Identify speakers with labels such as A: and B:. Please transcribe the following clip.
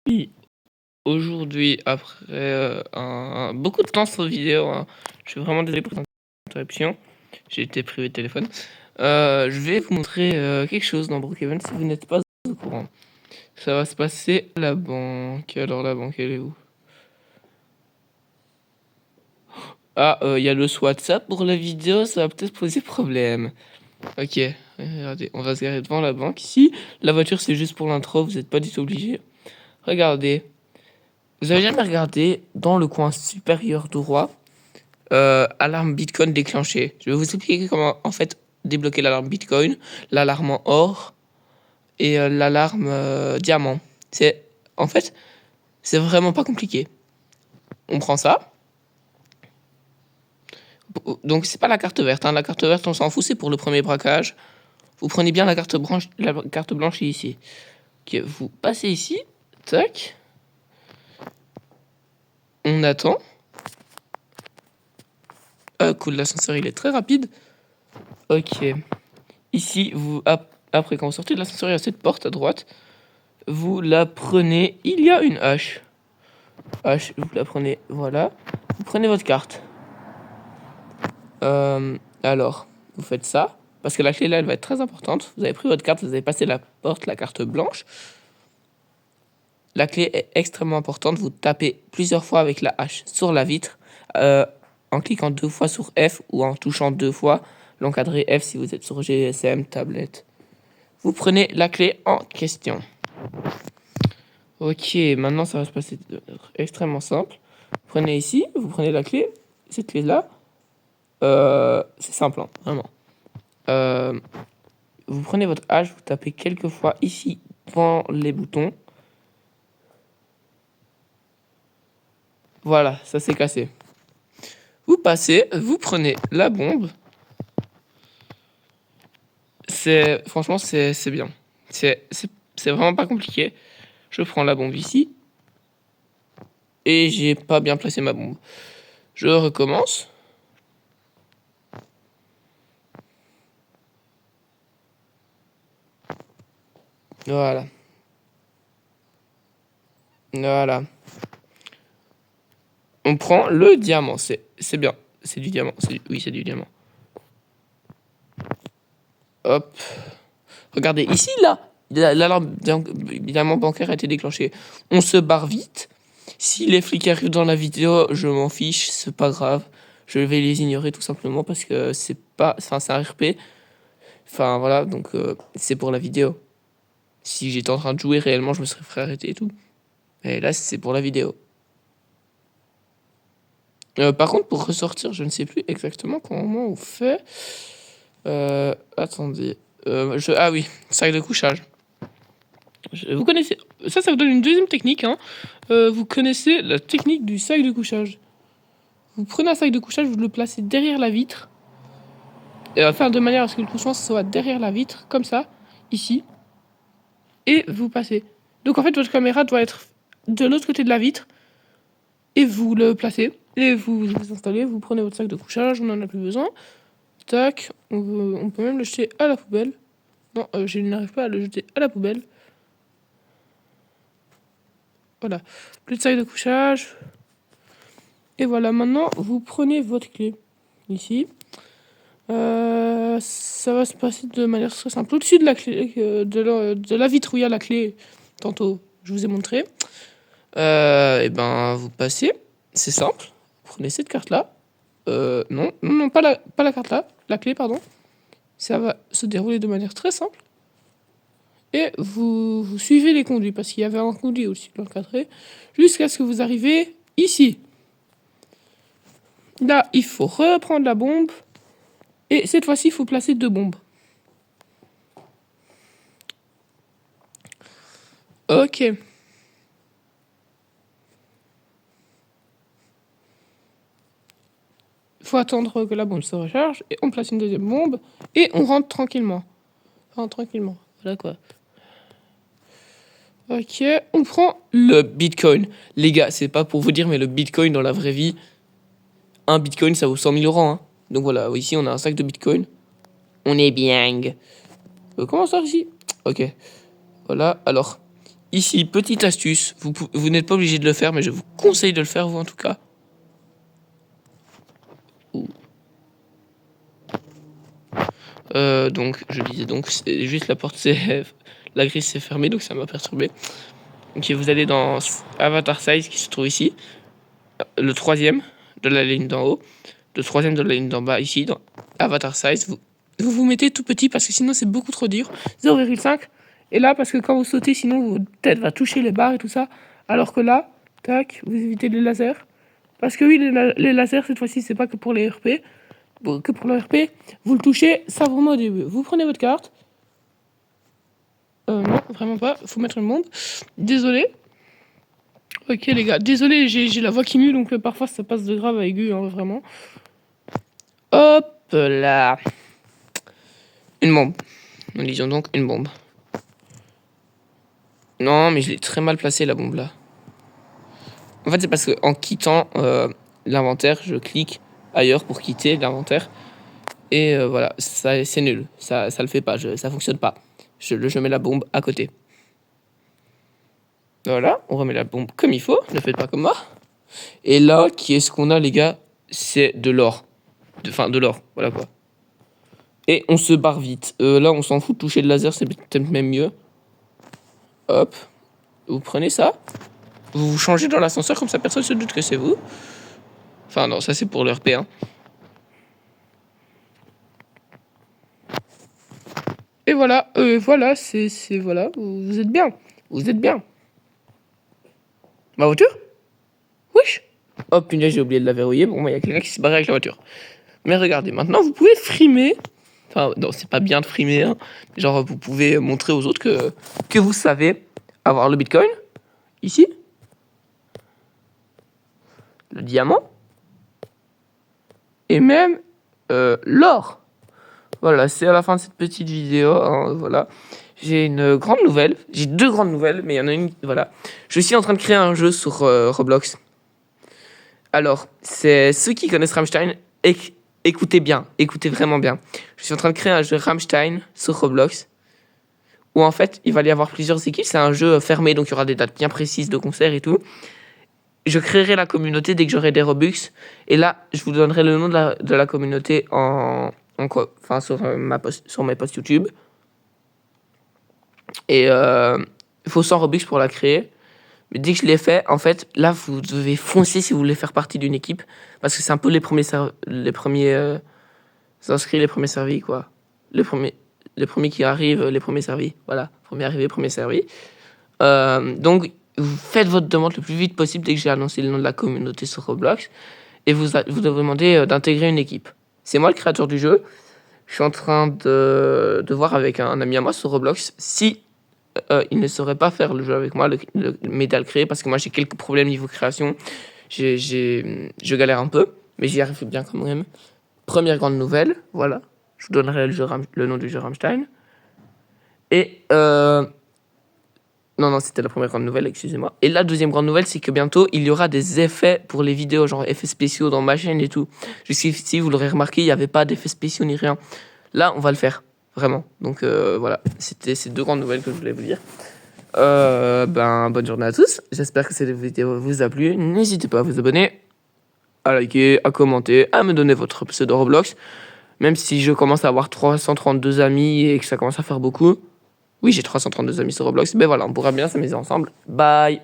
A: Oui, aujourd'hui, après beaucoup de temps sur vidéo, hein, je suis vraiment désolé pour l'interruption. J'ai été privé de téléphone. Je vais vous montrer quelque chose dans Brookhaven si vous n'êtes pas au courant. Ça va se passer à la banque. Alors, la banque, elle est où? Ah, il y a le WhatsApp pour la vidéo, ça va peut-être poser problème. Ok, regardez, on va se garer devant la banque ici. La voiture, c'est juste pour l'intro, vous n'êtes pas du tout obligé. Regardez. Vous avez jamais regardé dans le coin supérieur droit, alarme Bitcoin déclenchée. Je vais vous expliquer comment en fait débloquer l'alarme Bitcoin, l'alarme en or et l'alarme diamant. C'est en fait c'est vraiment pas compliqué. On prend ça. Donc c'est pas la carte verte. Hein. La carte verte on s'en fout, c'est pour le premier braquage. Vous prenez bien la carte blanche ici. Okay, vous passez ici. Tac. On attend. Cool, l'ascenseur il est très rapide. Ok. Ici, après quand vous sortez de l'ascenseur, il y a cette porte à droite. Vous la prenez. Il y a une hache. Vous la prenez. Voilà. Vous prenez votre carte. Alors, vous faites ça. Parce que la clé là, elle va être très importante. Vous avez pris votre carte, vous avez passé la porte, la carte blanche. La clé est extrêmement importante. Vous tapez plusieurs fois avec la hache sur la vitre. En cliquant 2 fois sur F ou en touchant 2 fois l'encadré F si vous êtes sur GSM, tablette. Vous prenez la clé en question. Ok, maintenant ça va se passer extrêmement simple. Vous prenez ici, vous prenez la clé, cette clé-là. C'est simple, hein, vraiment. Vous prenez votre hache, vous tapez quelques fois ici dans les boutons. Voilà, ça s'est cassé. Vous passez, vous prenez la bombe. Franchement, c'est bien. C'est vraiment pas compliqué. Je prends la bombe ici. Et j'ai pas bien placé ma bombe. Je recommence. Voilà. Voilà. On prend le diamant. C'est bien. C'est du diamant. Oui, c'est du diamant. Hop. Regardez, ici, là, l'alarme diamant bancaire a été déclenchée. On se barre vite. Si les flics arrivent dans la vidéo, je m'en fiche. C'est pas grave. Je vais les ignorer tout simplement parce que c'est pas... Enfin, c'est un RP. Enfin, voilà. Donc, c'est pour la vidéo. Si j'étais en train de jouer réellement, je me serais fait arrêter et tout. Et là, c'est pour la vidéo. Par contre, pour ressortir, je ne sais plus exactement comment on fait. Attendez. Ah oui, sac de couchage. Vous connaissez. Ça vous donne une deuxième technique. Hein. Vous connaissez la technique du sac de couchage. Vous prenez un sac de couchage, vous le placez derrière la vitre. Enfin, de manière à ce que le couchant soit derrière la vitre, comme ça, ici. Et vous passez. Donc en fait, votre caméra doit être de l'autre côté de la vitre. Et vous le placez. Et vous vous installez, vous prenez votre sac de couchage, on n'en a plus besoin. Tac, on peut même le jeter à la poubelle. Non, je n'arrive pas à le jeter à la poubelle. Voilà, plus de sac de couchage. Et voilà, maintenant, vous prenez votre clé. Ici. Ça va se passer de manière très simple. Au-dessus de la clé, de la vitre où il y a la clé, tantôt, je vous ai montré. Et ben, vous passez. C'est simple. Vous prenez cette carte-là. Non, pas la carte là. La clé, pardon. Ça va se dérouler de manière très simple. Et vous suivez les conduits, parce qu'il y avait un conduit aussi encadré, jusqu'à ce que vous arrivez ici. Là, il faut reprendre la bombe. Et cette fois-ci, il faut placer 2 bombes. Ok. Il faut attendre que la bombe se recharge. Et on place une deuxième bombe. Et on rentre tranquillement. Voilà quoi. Ok, on prend le Bitcoin. Les gars, c'est pas pour vous dire, mais le Bitcoin dans la vraie vie, un Bitcoin, ça vaut 100 000 euros. Hein. Donc voilà, ici, on a un sac de Bitcoin. On est bien. Comment ça ici? Ok. Voilà, alors, ici, petite astuce, vous n'êtes pas obligé de le faire, mais je vous conseille de le faire, vous en tout cas. Donc, je disais donc, c'est juste la porte, la grille s'est fermée, donc ça m'a perturbé. Ok, vous allez dans Avatar Size qui se trouve ici, le troisième de la ligne d'en haut, le troisième de la ligne d'en bas ici, dans Avatar Size. Vous mettez tout petit parce que sinon c'est beaucoup trop dur, 0,5. Et là, parce que quand vous sautez, sinon votre tête va toucher les barres et tout ça. Alors que là, tac, vous évitez les lasers. Parce que oui, les lasers, cette fois-ci, c'est pas que pour les RP. Que pour le RP, vous le touchez, ça vous remet au début. Vous prenez votre carte. Non, vraiment pas. Faut mettre une bombe. Désolé. Ok, les gars. Désolé, j'ai la voix qui mue, donc parfois ça passe de grave à aigu, hein, vraiment. Hop là. Une bombe. Nous disions donc une bombe. Non, mais je l'ai très mal placé, la bombe là. En fait, c'est parce qu'en quittant l'inventaire, je clique ailleurs pour quitter l'inventaire. Et voilà, c'est nul. Ça le fait pas, ça fonctionne pas. Je mets la bombe à côté. Voilà, on remet la bombe comme il faut. Ne faites pas comme moi. Et là, qui est-ce qu'on a, les gars? C'est de l'or. Enfin, de l'or, voilà quoi. Et on se barre vite. Là, on s'en fout de toucher le laser, c'est peut-être même mieux. Hop. Vous prenez ça. Vous vous changez dans l'ascenseur, comme ça personne se doute que c'est vous. Enfin, non, ça c'est pour le RP, hein. Et voilà, voilà, voilà, vous êtes bien. Vous êtes bien. Ma voiture? Wesh. Oh punaise, j'ai oublié de la verrouiller. Bon, il y a quelqu'un qui s'est barré avec la voiture. Mais regardez, maintenant vous pouvez frimer. Enfin, non, c'est pas bien de frimer, hein. Genre, vous pouvez montrer aux autres que vous savez avoir le bitcoin. Ici. Le diamant. Et même l'or. Voilà, c'est à la fin de cette petite vidéo, hein, voilà. J'ai une grande nouvelle. J'ai deux grandes nouvelles, mais il y en a une, voilà. Je suis en train de créer un jeu sur Roblox. Alors, c'est ceux qui connaissent Rammstein, écoutez bien, écoutez vraiment bien. Je suis en train de créer un jeu Rammstein sur Roblox, où en fait, il va y avoir plusieurs équipes. C'est un jeu fermé, donc il y aura des dates bien précises de concerts et tout. Je créerai la communauté dès que j'aurai des Robux. Et là, je vous donnerai le nom de la communauté sur mes posts YouTube. Et il faut 100 Robux pour la créer. Mais dès que je l'ai fait, en fait, là, vous devez foncer si vous voulez faire partie d'une équipe. Parce que c'est un peu les premiers inscrits, les premiers servis, quoi. Les premiers qui arrivent, les premiers servis. Voilà, premier arrivé, premier servi. Donc, vous faites votre demande le plus vite possible dès que j'ai annoncé le nom de la communauté sur Roblox. Et vous devez demander d'intégrer une équipe. C'est moi le créateur du jeu. Je suis en train de voir avec un ami à moi sur Roblox si il ne saurait pas faire le jeu avec moi, m'aider à le créer, parce que moi j'ai quelques problèmes niveau création. Je galère un peu, mais j'y arrive bien quand même. Première grande nouvelle, voilà. Je vous donnerai le nom du jeu Rammstein. Et non, c'était la première grande nouvelle, excusez-moi. Et la deuxième grande nouvelle, c'est que bientôt, il y aura des effets pour les vidéos, genre effets spéciaux dans ma chaîne et tout. Jusqu'ici, vous l'aurez remarqué, il n'y avait pas d'effets spéciaux ni rien. Là, on va le faire, vraiment. Donc voilà, c'était ces deux grandes nouvelles que je voulais vous dire. Bonne journée à tous. J'espère que cette vidéo vous a plu. N'hésitez pas à vous abonner, à liker, à commenter, à me donner votre pseudo Roblox. Même si je commence à avoir 332 amis et que ça commence à faire beaucoup. Oui, j'ai 332 amis sur Roblox. Ben voilà, on pourra bien s'amuser ensemble. Bye!